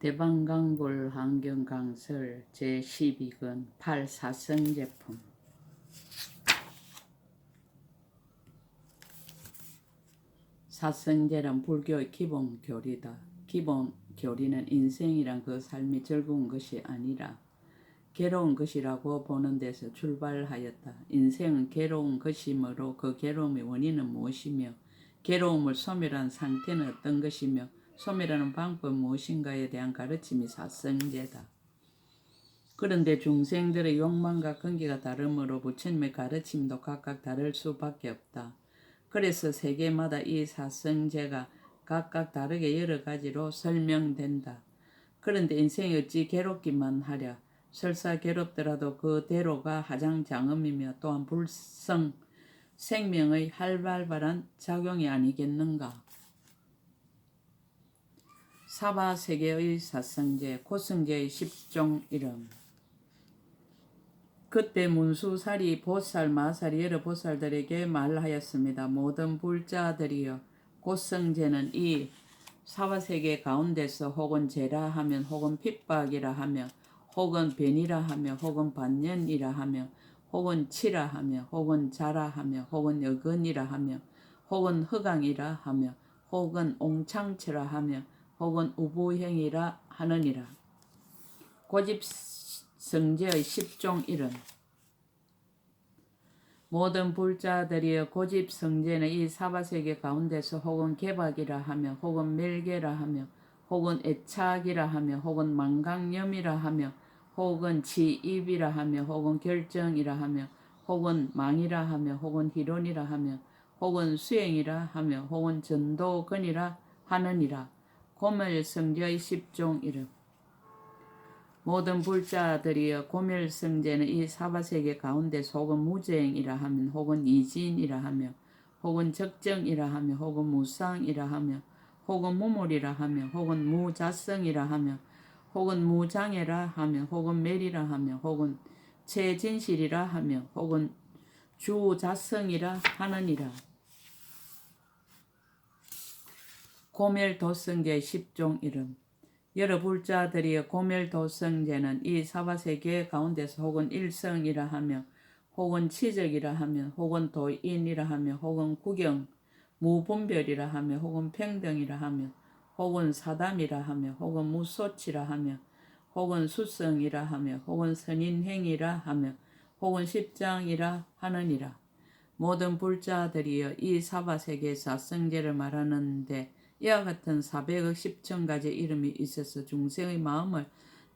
대방강골 환경강설 제12권 8사성제품. 사성제란 불교의 기본 교리다. 기본 교리는 인생이란 그 삶이 즐거운 것이 아니라 괴로운 것이라고 보는 데서 출발하였다. 인생은 괴로운 것이므로 그 괴로움의 원인은 무엇이며 괴로움을 소멸한 상태는 어떤 것이며 소멸하는 방법은 무엇인가에 대한 가르침이 사성제다. 그런데 중생들의 욕망과 근기가 다르므로 부처님의 가르침도 각각 다를 수밖에 없다. 그래서 세계마다 이 사성제가 각각 다르게 여러 가지로 설명된다. 그런데 인생이 어찌 괴롭기만 하랴. 설사 괴롭더라도 그대로가 하장장엄이며 또한 불성 생명의 활발한 작용이 아니겠는가. 사바세계의 사성제, 고성제의 10종 이름. 그때 문수살이 보살, 마살이 여러 보살들에게 말하였습니다. 모든 불자들이여, 고성제는 이 사바세계 가운데서 혹은 죄라 하면, 혹은 핍박이라 하며, 혹은 변이라 하며, 혹은 반년이라 하며, 혹은 치라 하며, 혹은 자라 하며, 혹은 여건이라 하며, 혹은 허강이라 하며, 혹은 옹창처라 하며, 혹은 우부행이라 하느니라. 고집성제의 10종 이름. 모든 불자들이여, 고집성제는 이 사바세계 가운데서 혹은 개박이라 하며, 혹은 멸계라 하며, 혹은 애착이라 하며, 혹은 망강염이라 하며, 혹은 치입이라 하며, 혹은 결정이라 하며, 혹은 망이라 하며, 혹은 희론이라 하며, 혹은 수행이라 하며, 혹은 전도건이라 하느니라. 고멸성제의 10종 이름. 모든 불자들이여, 고멸성제는 이 사바세계 가운데서 혹은 무쟁이라 하면, 혹은 이진이라 하며, 혹은 적정이라 하며, 혹은 무상이라 하며, 혹은 무물이라 하며, 혹은 무자성이라 하며, 혹은 무장애라 하며, 혹은 멸이라 하며, 혹은 최진실이라 하며, 혹은 주자성이라 하느니라. 고멸도성제의 10종 이름. 여러 불자들이여, 고멸도성제는 이 사바세계 가운데서 혹은 일성이라 하며, 혹은 치적이라 하며, 혹은 도인이라 하며, 혹은 구경, 무분별이라 하며, 혹은 평등이라 하며, 혹은 사담이라 하며, 혹은 무소치라 하며, 혹은 수성이라 하며, 혹은 선인행이라 하며, 혹은 십장이라 하느니라. 모든 불자들이여, 이 사바세계 사성제를 말하는데 이와 같은 400억 10천가지 이름이 있어서 중생의 마음을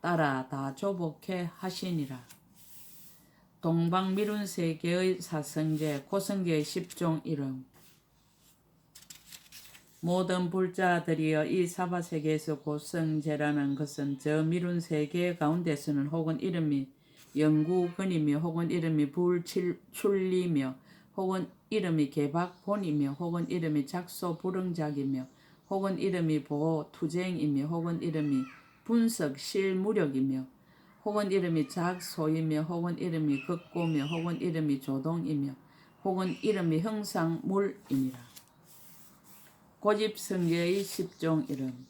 따라 다 조복해 하시니라. 동방미룬세계의 사성제, 고성제의 10종 이름. 모든 불자들이여, 이 사바세계에서 고성제라는 것은 저 미룬세계 가운데서는 혹은 이름이 영구근이며, 혹은 이름이 불출리며, 혹은 이름이 개박본이며, 혹은 이름이 작소불응작이며, 혹은 이름이 보투쟁이며, 혹은 이름이 분석실무력이며, 혹은 이름이 작소이며, 혹은 이름이 극고며, 혹은 이름이 조동이며, 혹은 이름이 형상물이니라. 고집성제의 10종 이름.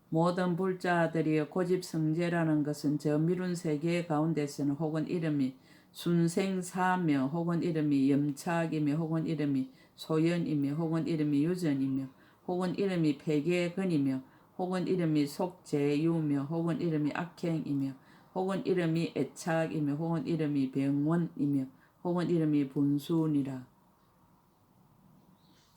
모든 불자들이여, 고집성제라는 것은 저 미룬세계 가운데서는 혹은 이름이 순생사며, 혹은 이름이 염착이며, 혹은 이름이 소연이며, 혹은 이름이 유전이며, 혹은 이름이 폐계근이며, 혹은 이름이 속재유며, 혹은 이름이 악행이며, 혹은 이름이 애착이며, 혹은 이름이 병원이며, 혹은 이름이 분순이라.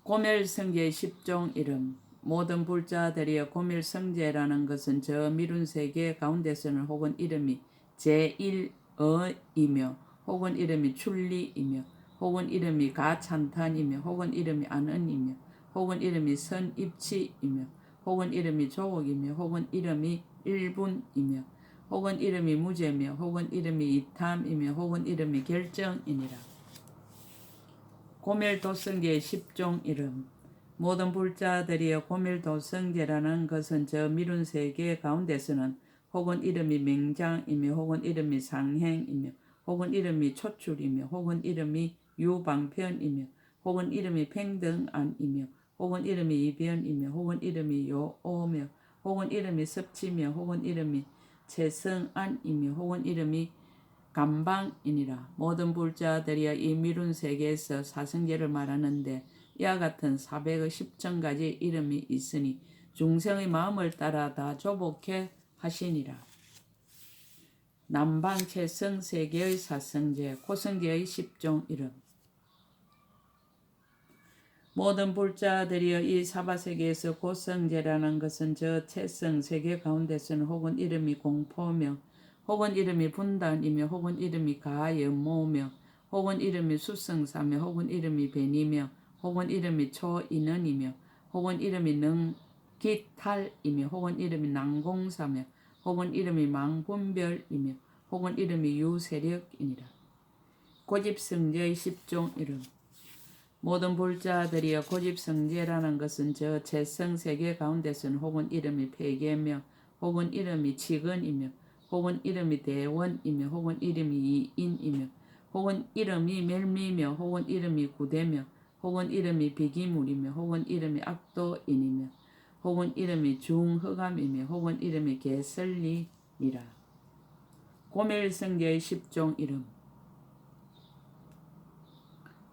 고멸성제의 10종 이름. 모든 불자들이여, 고멸성제라는 것은 저 미룬세계 가운데서는 혹은 이름이 제1어이며, 혹은 이름이 출리이며, 혹은 이름이 가찬탄이며, 혹은 이름이 안은이며, 혹은 이름이 선입치이며, 혹은 이름이 조옥이며, 혹은 이름이 일분이며, 혹은 이름이 무죄며, 혹은 이름이 이탐이며, 혹은 이름이 결정이니라. 고멸도성제의 10종 이름. 모든 불자들이여, 고멸도성제라는 것은 저 미룬세계 가운데서는 혹은 이름이 맹장이며, 혹은 이름이 상행이며, 혹은 이름이 초출이며, 혹은 이름이 유방편이며, 혹은 이름이 팽등안이며, 혹은 이름이 이변이며, 혹은 이름이 요오며, 혹은 이름이 섭지며 혹은 이름이 최성안이며 혹은 이름이 감방이니라. 모든 불자들이여 이 미룬 세계에서 사성제를 말하는데 이와 같은 400의 10,000가지 이름이 있으니 중생의 마음을 따라 다 조복해 하시니라. 남방 최성 세계의 사성제 고성제의 10종 이름. 모든 불자들이여 이 사바세계에서 고성제라는 것은 저 최성 세계 가운데서는 혹은 이름이 공포며 혹은 이름이 분단이며 혹은 이름이 가연모며 혹은 이름이 수성사며 혹은 이름이 벤이며 혹은 이름이 초인원이며 혹은 이름이 능기탈이며 혹은 이름이 난공사며 혹은 이름이 망분별이며 혹은 이름이 유세력이니라. 고집성제의 10종 이름. 모든 불자들이여 고집성제라는 것은 저 최성세계 가운데서는 혹은 이름이 폐계며 혹은 이름이 치근이며 혹은 이름이 대원이며 혹은 이름이 이인이며 혹은 이름이 멸미며 혹은 이름이 구대며 혹은 이름이 비기물이며 혹은 이름이 악도인이며 혹은 이름이 중허감이며 혹은 이름이 개설리니라. 고멸성제의 10종 이름.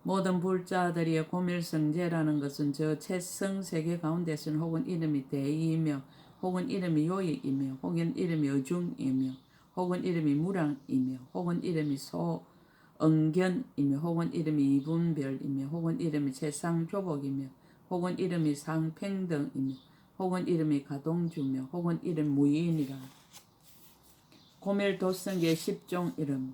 모든 불자들이여 고멸성제라는 것은 저 최성세계 가운데서는 혹은 이름이 대이이며 혹은 이름이 요익이며 혹은 이름이 어중이며 혹은 이름이 무랑이며 혹은 이름이 소응견이며 혹은 이름이 이분별이며 혹은 이름이 최상조복이며 혹은 이름이 상평등이며 혹은 이름이 가동주며 혹은 이름 무인이라. 고멸도성제 10종 이름.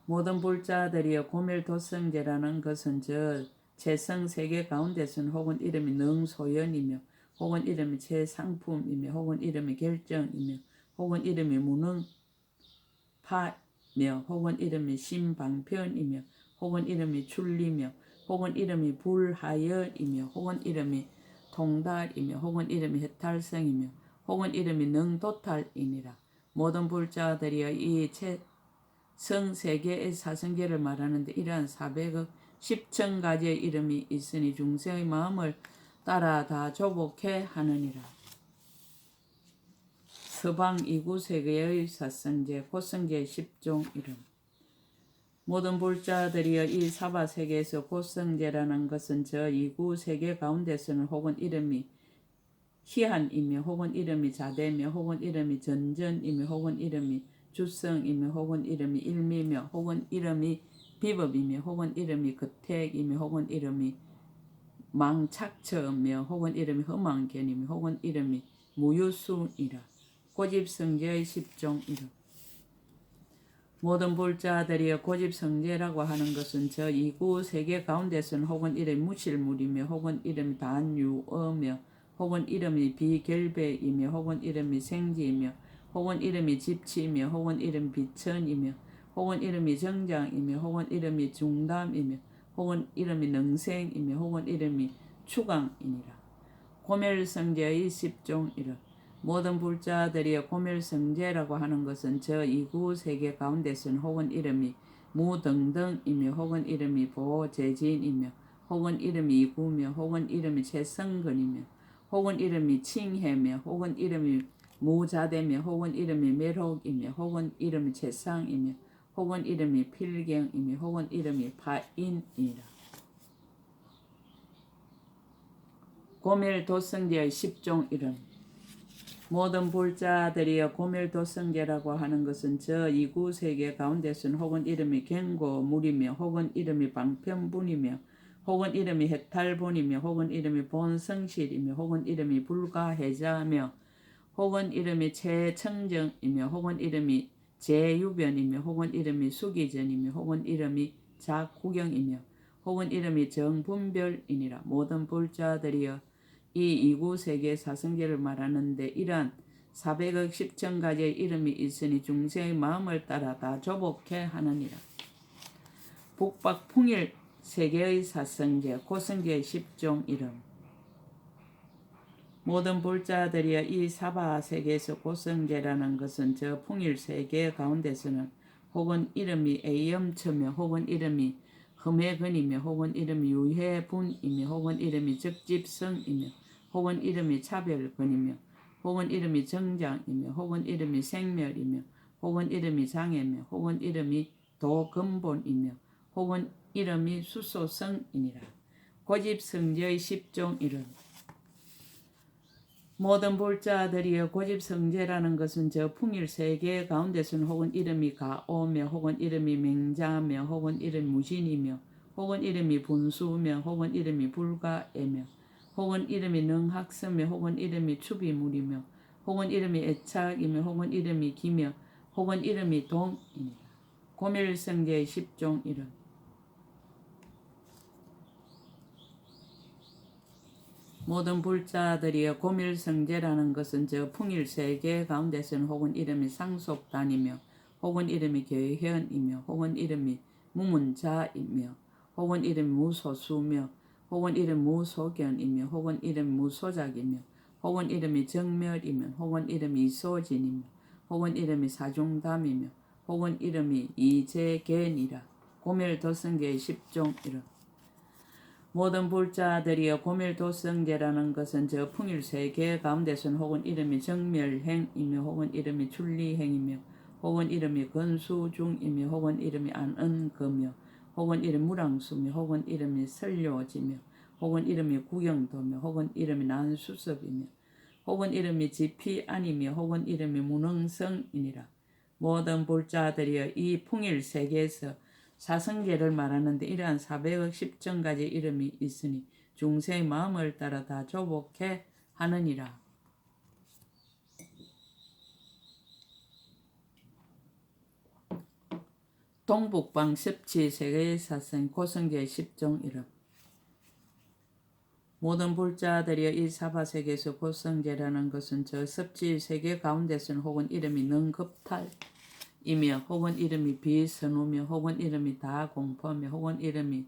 모든 불자들이여 고멸도성제라는 것은 저 최성세계 가운데서는 혹은 이름이 능소연이며 혹은 이름이 최상품이며 혹은 이름이 결정이며 혹은 이름이 무능파며 혹은 이름이 신방편이며 혹은 이름이 출리며 혹은 이름이 불하여이며 혹은 이름이 통달이며 혹은 이름이 해탈성이며 혹은 이름이 능도탈이니라. 모든 불자들이여 이 성세계의 사성제를 말하는데 이러한 400억 10,000가지의 이름이 있으니 중생의 마음을 따라 다 조복해 하느니라. 서방 2구 세계의 사성제 고성제 10종 이름. 모든 불자들이여 이 사바세계에서 고성제라는 것은 저 2구 세계 가운데서는 혹은 이름이 희한이며 혹은 이름이 자대며 혹은 이름이 전전이며 혹은 이름이 주성이며 혹은 이름이 일미며 혹은 이름이 비법이며 혹은 이름이 거택이며 혹은 이름이 망착처며 혹은 이름이 험한견이며 혹은 이름이 무유순이라. 고집성제의 10종 이름. 모든 불자들이여 고집성제라고 하는 것은 저 이구 세계 가운데서는 혹은 이름이 무실물이며 혹은 이름이 단유어며 혹은 이름이 비결배이며 혹은 이름이 생지이며 혹은 이름이 집치이며 혹은 이름이 비천이며 혹은 이름이 정장이며 혹은 이름이 중담이며 혹은 이름이 능생이며 혹은 이름이 추강이니라. 고멸성제의 10종 이름. 모든 불자들이여 고멸성제라고 하는 것은 저 이구 세계 가운데서는 혹은 이름이 무등등이며 혹은 이름이 보재진이며 혹은 이름이 이구며 혹은 이름이 최성근이며 혹은 이름이 칭해며 혹은 이름이 무자대며 혹은 이름이 매록이며 혹은 이름이 최상이며 혹은 이름이 필경이며 혹은 이름이 파인이라. 고멸도성제의 10종 이름. 모든 불자들이여 고멸도성제라고 하는 것은 저 이구 세계 가운데서는 혹은 이름이 경고물이며 혹은 이름이 방편분이며 혹은 이름이 해탈분이며 혹은 이름이 본성실이며 혹은 이름이 불가해자며 혹은 이름이 최청정이며 혹은 이름이 제유변이며 혹은 이름이 수기전이며 혹은 이름이 작후경이며 혹은 이름이 정분별이니라. 모든 불자들이여 이 이구 세계 사성제를 말하는데 이러한 400억 10,000가지의 이름이 있으니 중생의 마음을 따라 다 조복해 하느니라. 북박풍일 세계의 사성제 고성제의 10종 이름. 모든 불자들이여 이 사바 세계에서 고성제라는 것은 저 풍일 세계 가운데서는 혹은 이름이 애염처며 혹은 이름이 흠해근이며 혹은 이름이 유해분이며 혹은 이름이 적집성이며 혹은 이름이 차별근이며 혹은 이름이 정장이며 혹은 이름이 생멸이며 혹은 이름이 장애며 혹은 이름이 도근본이며 혹은 이름이 수소성이니라. 고집성제의 10종 이름. 모든 불자들이여 고집성제라는 것은 저 풍일 세계 가운데서는 혹은 이름이 가오며 혹은 이름이 맹자며 혹은 이름이 무진이며 혹은 이름이 분수며 혹은 이름이 불가애며 혹은 이름이 능학서며 혹은 이름이 추비물이며 혹은 이름이 애착이며 혹은 이름이 기며 혹은 이름이 동이니라. 고멸성제의 10종 이름. 모든 불자들이여 고멸성제라는 것은 저 풍일세계 가운데서는 혹은 이름이 상속단이며 혹은 이름이 교현이며 혹은 이름이 무문자이며 혹은 이름이 무소수며 혹은 이름 무소견이며 혹은 이름 무소작이며 혹은 이름이 정멸이며 혹은 이름이 이소진이며 혹은 이름이 사중담이며 혹은 이름이 이재견이라. 고멸도성계의 10종 이름. 모든 불자들이여 고멸도성제라는 것은 저 풍일세계 가운데서는 혹은 이름이 정멸행이며 혹은 이름이 출리행이며 혹은 이름이 건수중이며 혹은 이름이 안은거며 혹은 이름이 무랑수며 혹은 이름이 설료지며 혹은 이름이 구경도며 혹은 이름이 난수섭이며 혹은 이름이 지피안이며 혹은 이름이 무능성이니라. 모든 불자들이여 이 풍일세계에서 사성계를 말하는데 이러한 400억 10천가지 이름이 있으니 중생의 마음을 따라 다 조복해 하느니라. 동북방 습지세계의 사성 고성계의 10종 이름. 모든 불자들이여 이 사바세계에서 고성계라는 것은 저 습지세계 가운데서는 혹은 이름이 능급탈 이며 혹은 이름이 비선우며 혹은 이름이 다공포며 혹은 이름이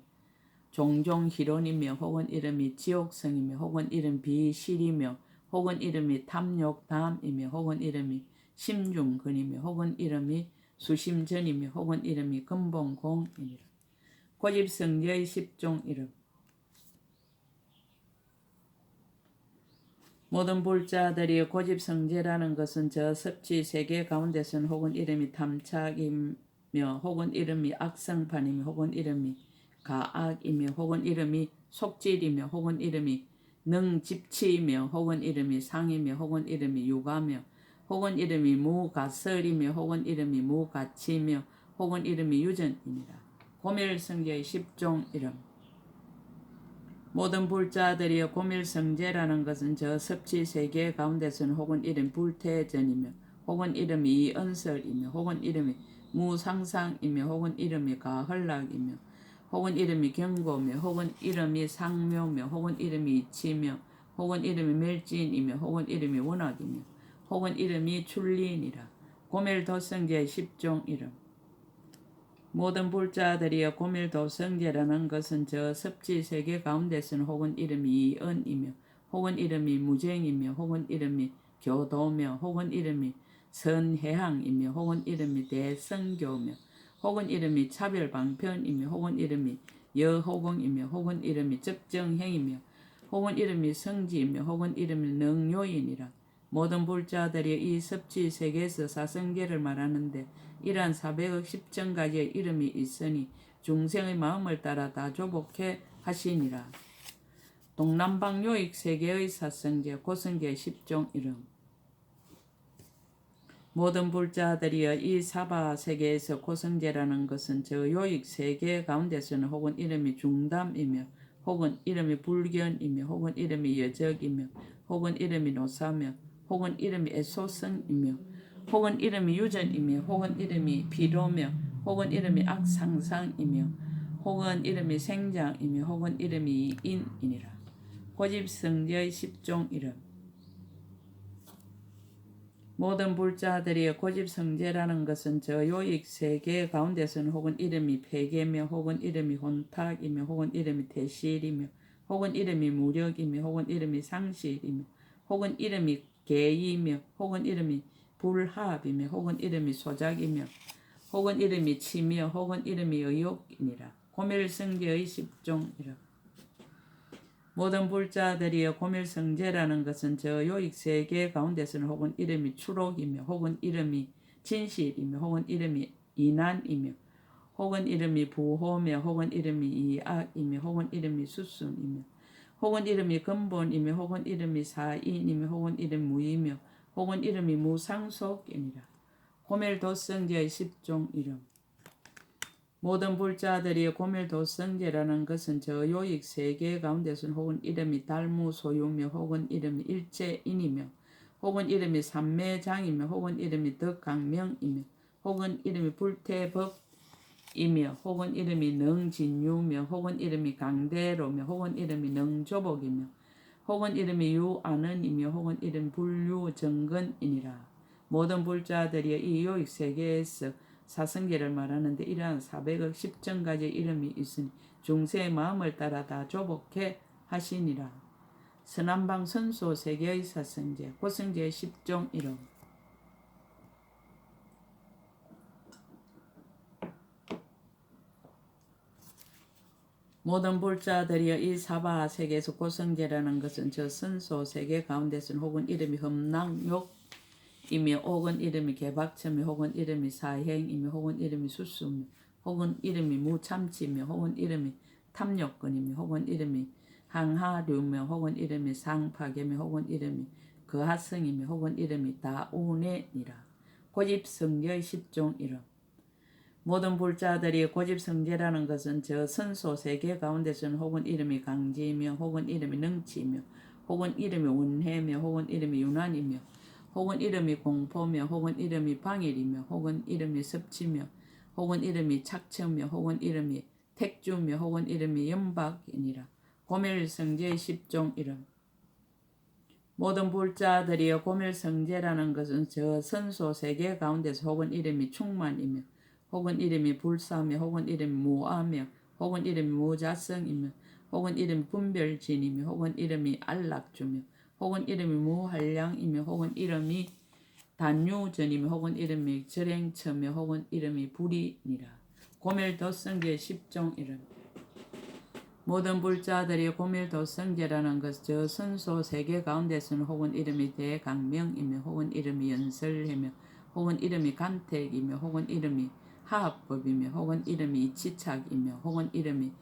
종종희론이며 혹은 이름이 지옥성이며 혹은 이름 비실이며 혹은 이름이 탐욕담이며 혹은 이름이 심중근이며 혹은 이름이 수심전이며 혹은 이름이 근본공이니라. 고집성제의 10종 이름. 모든 불자들이 고집성제라는 것은 저 섭지세계 가운데서는 혹은 이름이 탐착이며 혹은 이름이 악성판이며 혹은 이름이 가악이며 혹은 이름이 속질이며 혹은 이름이 능집치이며 혹은 이름이 상이며 혹은 이름이 유가며 혹은 이름이 무가설이며 혹은 이름이 무가치며 혹은 이름이 유전이니라. 고멸성제의 10종 이름. 모든 불자들이여 고멸성제라는 것은 저 섭지세계 가운데서는 혹은 이름 불태전이며 혹은 이름이 이언설이며 혹은 이름이 무상상이며 혹은 이름이 가헐락이며 혹은 이름이 경고며 혹은 이름이 상묘며 혹은 이름이 이치며 혹은 이름이 멸진이며 혹은 이름이 원악이며 혹은 이름이 출리니라. 고멸도성제의 10종 이름. 모든 불자들이여 고멸도성제라는 것은 저 섭지세계 가운데서는 혹은 이름이 이언이며 혹은 이름이 무쟁이며 혹은 이름이 교도며 혹은 이름이 선해항이며 혹은 이름이 대성교며 혹은 이름이 차별방편이며 혹은 이름이 여호공이며 혹은 이름이 적정행이며 혹은 이름이 성지이며 혹은 이름이 능요인이라. 모든 불자들이 이 섭지세계에서 사성계를 말하는데 이러한 400억 10천가지의 이름이 있으니 중생의 마음을 따라 다 조복해 하시니라. 동남방 요익 세계의 사성제 고성계 10종 이름. 모든 불자들이여 이 사바세계에서 고성제라는 것은 저 요익 세계 가운데서는 혹은 이름이 중담이며 혹은 이름이 불견이며 혹은 이름이 여적이며 혹은 이름이 노사며 혹은 이름이 애소성이며 혹은 이름이 유전이며 혹은 이름이 피로며 혹은 이름이 악상상이며 혹은 이름이 생장이며 혹은 이름이 인이니라. 고집성제의 10종 이름. 모든 불자들이 고집성제라는 것은 저 요익 세계 가운데서는 혹은 이름이 폐계며 혹은 이름이 혼탁이며 혹은 이름이 태실이며 혹은 이름이 무력이며 혹은 이름이 상실이며 혹은 이름이 계이며 혹은 이름이 불합이며 혹은 이름이 소작이며 혹은 이름이 치며 혹은 이름이 의욕이니라. 고멸성제의 10종이라. 모든 불자들이여 고밀성제라는 것은 저 요익 세계 가운데서는 혹은 이름이 추록이며 혹은 이름이 진실이며 혹은 이름이 이난이며 혹은 이름이 부호며 혹은 이름이 이악이며 혹은 이름이 수순이며 혹은 이름이 근본이며 혹은 이름이 사인이며 혹은 이름 무이며 혹은 이름이 무상속이니라. 고밀도성제의 10종 이름. 모든 불자들이 고밀도성제라는 것은 저 요익 세계 가운데서는 혹은 이름이 달무소유며 혹은 이름이 일체인이며 혹은 이름이 삼매장이며 혹은 이름이 덕강명이며 혹은 이름이 불태법이며 혹은 이름이 능진유며 혹은 이름이 강대로며 혹은 이름이 능조복이며 혹은 이름이 유아는이며 혹은 이름 불유정근이니라. 모든 불자들이 이 요익 세계에서 사성계를 말하는데 이러한 400억 10천가지 이름이 있으니 중세의 마음을 따라 다 조복해 하시니라. 서남방 선소 세계의 사성제 고성제의 10종 이름. 모든 불자들이여 이 사바 세계에서 고성제라는 것은 저 선소 세계 가운데서는 혹은 이름이 험낭욕 이며 혹은 이름이 개박처며 혹은 이름이 사행이며 혹은 이름이 수수며 혹은 이름이 무참치며 혹은 이름이 탐욕권이며 혹은 이름이 항하류며 혹은 이름이 상파계며 혹은 이름이 거하성이며 혹은 이름이 다우네니라. 고집성제의 10종 이름. 모든 불자들이 고집성제라는 것은 저 선소 세계 가운데서는 혹은 이름이 강지이며 혹은 이름이 능치이며 혹은 이름이 원해며 혹은 이름이 유난이며 혹은 이름이 공포며 혹은 이름이 방일이며 혹은 이름이 섭치며 혹은 이름이 착처며 혹은 이름이 택주며 혹은 이름이 연박이니라. 고밀성제의 10종 이름. 모든 불자들이여 고밀성제라는 것은 저 선소 세계 가운데서 혹은 이름이 충만이며 혹은 이름이 불사며 혹은 이름이 무아며 혹은 이름이 무자성이며 혹은 이름이 분별진이며 혹은 이름이 안락주며 혹은 이름이 무한량이며 혹은 이름이 단유전이며 혹은 이름이 절행처며 혹은 이름이 불이니라. 고밀도성제 10종 이름. 모든 불자들이 고밀도성제라는 것 저 선소 세계 가운데서는 혹은 이름이 대강명이며 혹은 이름이 연설해며 혹은 이름이 간택이며 혹은 이름이 하합법이며 혹은 이름이 이치착이며 혹은 이름이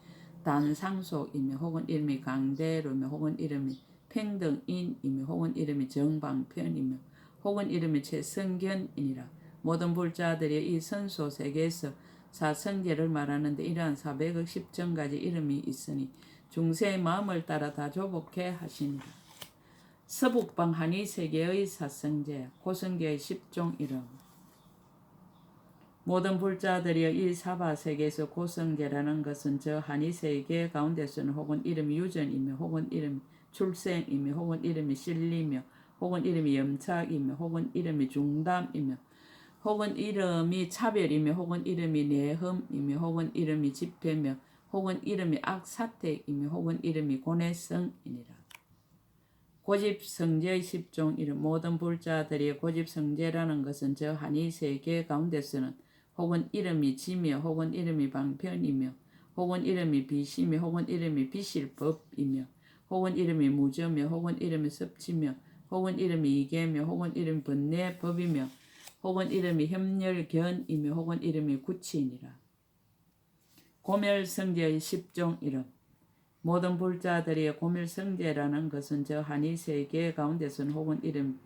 단상속이며 혹은 이름이 강대로며 혹은 이름이 평등인이며 혹은 이름이 정방편이며 혹은 이름이 최성견이니라. 모든 불자들이 이 선소 세계에서 사성제를 말하는데 이러한 400억 10천가지 이름이 있으니 중세의 마음을 따라 다 조복해 하시니라. 서북방 한의세계의 사성제 고성계의 10종 이름. 모든 불자들이 이 사바세계에서 고성제라는 것은 저 한의세계 가운데서는 혹은 이름이 유전이며 혹은 이름이 출생이며 혹은 이름이 실리며 혹은 이름이 염착이며 혹은 이름이 중담이며 혹은 이름이 차별이며 혹은 이름이 내흠이며 혹은 이름이 집회며 혹은 이름이 악사택이며 혹은 이름이 고뇌성이니라. 고집성제의 10종 이름. 모든 불자들이 고집성제라는 것은 저 한의세계 가운데서는 혹은 이름이 지며 혹은 이름이 방편이며 혹은 이름이 비시며 혹은 이름이 비실법이며 혹은 이름이 무저며 혹은 이름이 섭치며 혹은 이름이 이계며 혹은 이름이 번뇌법이며 혹은 이름이 협렬견이며 혹은 이름이 구치니라. 고멸성제의 10종 이름. 모든 불자들이 고밀성제라는 것은 저 한의세계 가운데서는 혹은 이름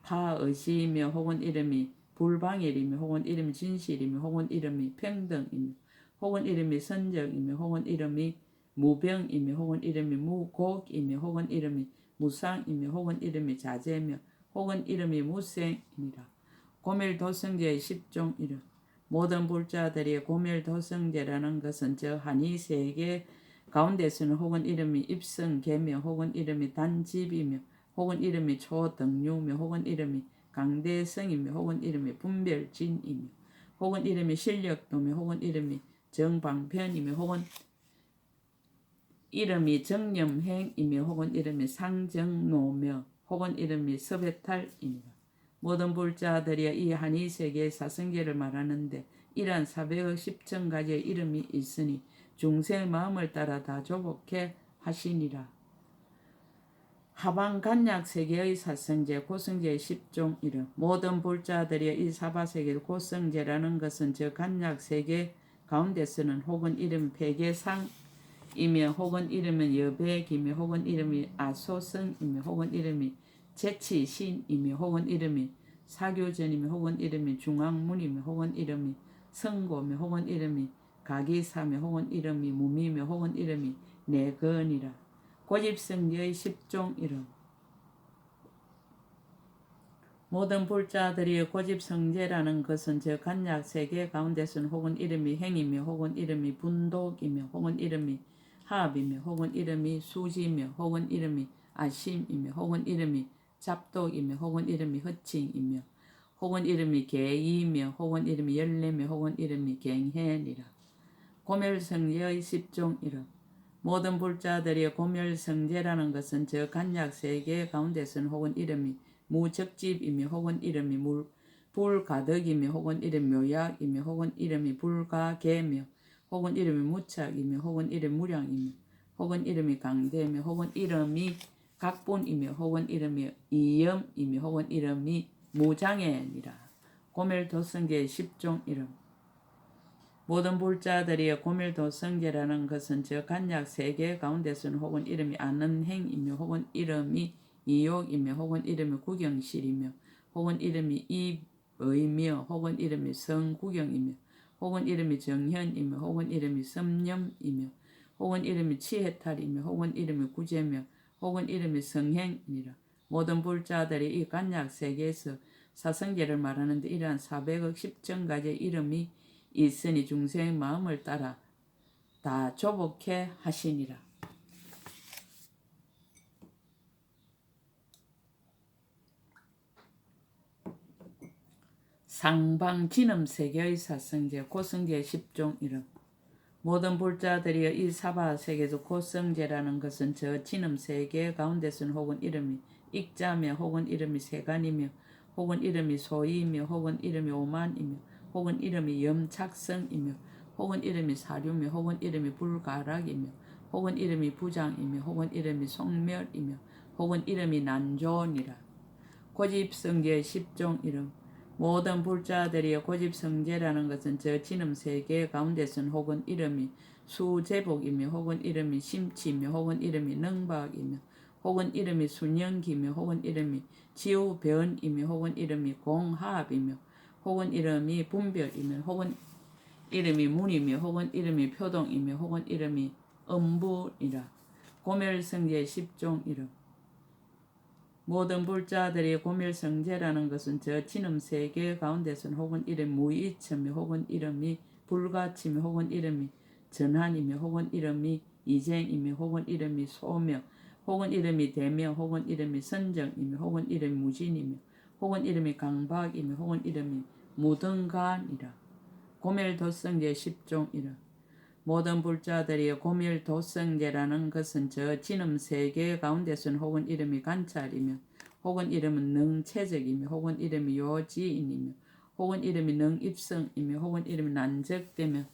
파의시이며 혹은 이름이 불방일이며 혹은 이름이 진실이며 혹은 이름이 평등이며 혹은 이름이 선정이며 혹은 이름이 무병이며 혹은 이름이 무곡이며 혹은 이름이 무상이며 혹은 이름이 자제며 혹은 이름이 무생이니라. 고밀도성제의 10종 이름. 모든 불자들이 고밀도성제라는 것은 저 한의세계 가운데서는 혹은 이름이 입성계며 혹은 이름이 단집이며 혹은 이름이 초등류며 혹은 이름이 강대성이며 혹은 이름이 분별진이며 혹은 이름이 실력도며 혹은 이름이 정방편이며 혹은 이름이 정념행이며 혹은 이름이 상정노며 혹은 이름이 섭외탈이니라. 모든 불자들이 이 한의세계의 사성계를 말하는데 이러한 400억 10천가지의 이름이 있으니 중생의 마음을 따라 다 조복해 하시니라. 하방 간약 세계의 사성제 고성제의 10종 이름. 모든 불자들이 이 사바세계 고성제라는 것은 저 간약 세계 가운데서는 혹은 이름 폐계상이며 혹은 이름은 여백이며 혹은 이름이 아소성이며 혹은 이름이 제치신이며 혹은 이름이 사교전이며 혹은 이름이 중앙문이며 혹은 이름이 성고며 혹은 이름이 가기사며 혹은 이름이 무미며 혹은 이름이 내건이라. 고집성제의 10종 이름. 모든 불자들이 고집성제라는 것은 저 간약 세계 가운데서는 혹은 이름이 행이며 혹은 이름이 분독이며 혹은 이름이 합이며 혹은 이름이 수지며 혹은 이름이 아심이며 혹은 이름이 잡독이며 혹은 이름이 허칭이며 혹은 이름이 계이며 혹은 이름이 열매며 혹은 이름이 갱해니라. 고멸성제의 10종 이름. 모든 불자들이 고멸성제라는 것은 저 간약 세계 가운데서는 혹은 이름이 무적집이며 혹은 이름이 불가덕이며 혹은 이름이 묘약이며 혹은 이름이 불가계며 혹은 이름이 무착이며 혹은 이름이 무량이며 혹은 이름이 강대며 혹은 이름이 각본이며 혹은 이름이 이염이며 혹은 이름이 무장애니라. 고멸도성계의 10종 이름. 모든 불자들이 고멸도성계라는 것은 저 간약 세계 가운데서는 혹은 이름이 아는 행이며 혹은 이름이 이욕이며 혹은 이름이 구경실이며 혹은 이름이 입의며 혹은 이름이 성구경이며 혹은 이름이 정현이며 혹은 이름이 섭념이며 혹은 이름이 치해탈이며 혹은 이름이 구제며 혹은 이름이 성행이니라. 모든 불자들이 이 간약 세계에서 사성제를 말하는데 이러한 400억 10천가지의 이름이 있으니 중생의 마음을 따라 다 조복해 하시니라. 상방진음세계의 사성제 고성제 10종 이름. 모든 불자들이 이 사바세계에서 고성제라는 것은 저 진음세계 가운데서는 혹은 이름이 익자며 혹은 이름이 세간이며 혹은 이름이 소이며 혹은 이름이 오만이며 혹은 이름이 염착성이며 혹은 이름이 사류며 혹은 이름이 불가락이며 혹은 이름이 부장이며 혹은 이름이 속멸이며 혹은 이름이 난조니라. 고집성제 10종 이름. 모든 불자들이 고집성제라는 것은 저 진음세계 가운데서는 혹은 이름이 수제복이며 혹은 이름이 심치며 혹은 이름이 능박이며 혹은 이름이 순영기며 혹은 이름이 지우변이며 혹은 이름이 공합이며 혹은 이름이 분별이며 혹은 이름이 문이며 혹은 이름이 표동이며 혹은 이름이 음부이라. 고멸성제 10종 이름. 모든 불자들이 고멸성제라는 것은 저 진음세계 가운데서는 혹은 이름 무이처며 혹은 이름이 불가치며 혹은 이름이 전한이며 혹은 이름이 이쟁이며 혹은 이름이 소며 혹은 이름이 대며 혹은 이름이 선정이며 혹은 이름이 무진이며 혹은 이름이 강박이며 혹은 이름이 무등간이라. 고멸도성제 10종 이름. 모든 불자들이 고멸도성제라는 것은 저 진음세계 가운데서는 혹은 이름이 관찰이며 혹은 이름은 능체적이며 혹은 이름이 요지인이며 혹은 이름이 능입성이며 혹은 이름이 난적되며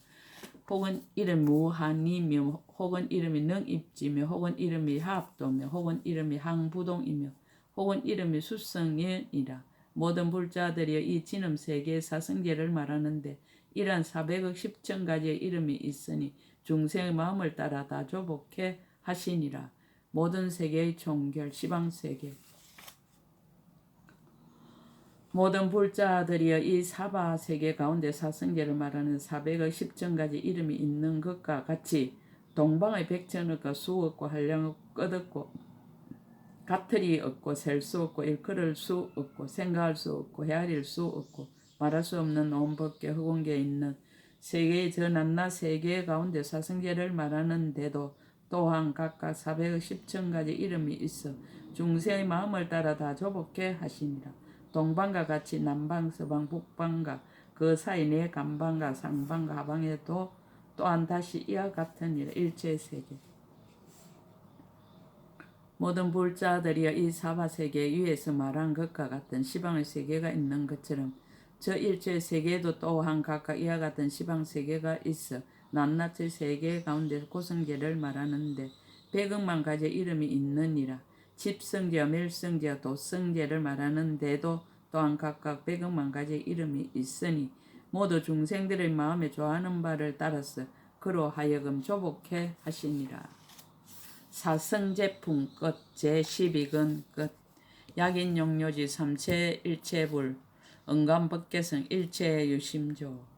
혹은 이름 무한이며 혹은 이름이 능입지며 혹은 이름이 합도며 혹은 이름이 항부동이며 혹은 이름이 수성연이라. 모든 불자들이 이 진음세계의 사성제를 말하는데 이러한 400억 10천가지의 이름이 있으니 중생의 마음을 따라 다 조복해 하시니라. 모든 세계의 총결 시방세계. 모든 불자들이 이 사바세계 가운데 사성제를 말하는 400억 10천가지 이름이 있는 것과 같이 동방의 백천억과 수억과 한량억 끝없고 가틀이 없고 셀 수 없고 일컬을 수 없고 생각할 수 없고 헤아릴 수 없고 말할 수 없는 온 법계 허공계에 있는 세계의 저 낱낱 세계 가운데 사성제를 말하는데도 또한 각각 400억 10천가지 이름이 있어 중생의 마음을 따라 다 조복해 하시니라. 동방과 같이 남방, 서방, 북방과 그 사이 내 간방과 상방과 하방에도 또한 다시 이와 같으니라. 일체세계. 모든 불자들이 이 사바세계 위에서 말한 것과 같은 시방의 세계가 있는 것처럼 저 일체 세계에도 또한 각각 이와 같은 시방 세계가 있어 낱낱의 세계 가운데 고성계를 말하는데 100억만 가지 이름이 있느니라. 집성제와 멸성제와 도성제를 말하는데도 또한 각각 100억만 가지의 이름이 있으니 모두 중생들의 마음에 좋아하는 바를 따라서 그로 하여금 조복해 하시니라. 사성제품 끝. 제12근 끝. 약인용료지 삼체 일체불. 응감법계성 일체유심조.